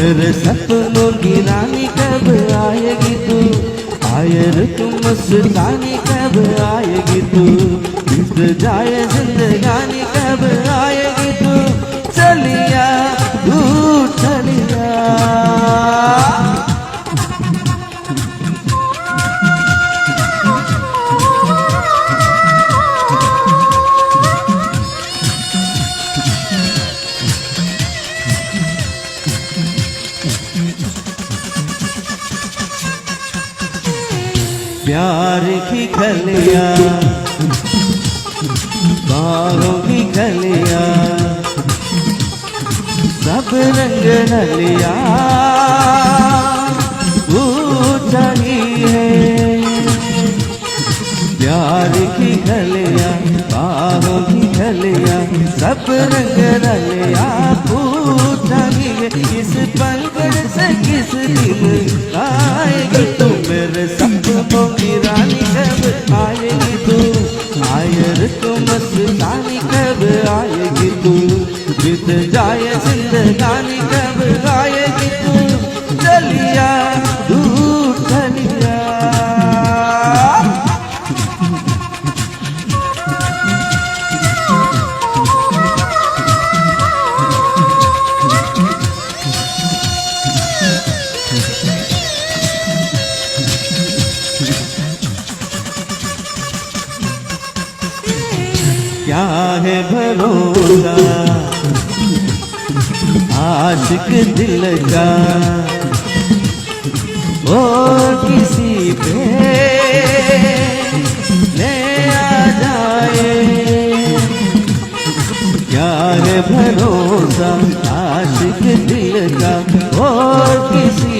मेरे सपनों की रानी कब आएगी तू, आयर तुम मस्तानी कब आएगी तू, बीत जाए जिंदगानी कब आएगी तू, चलिया तू चलिया। प्यार की कलिया बाहों की कलिया सब रंग नलिया चाहिए। प्यार की कलिया बाहों की कलिया सब रंग नलिया चाहिए। इस पलक से किस दिन आएगी तू, मेरे सपनों की रानी कब आएगी तू, आयर तू मस्तानी कब आएगी तू, बीत जाए जिंदगानी कब आएगी तू, चलिया तू चलिया। क्या है भरोसा आशिक दिल का, ओ किसी पे ले आ जाए। क्या है भरोसा आशिक दिल का, ओ किसी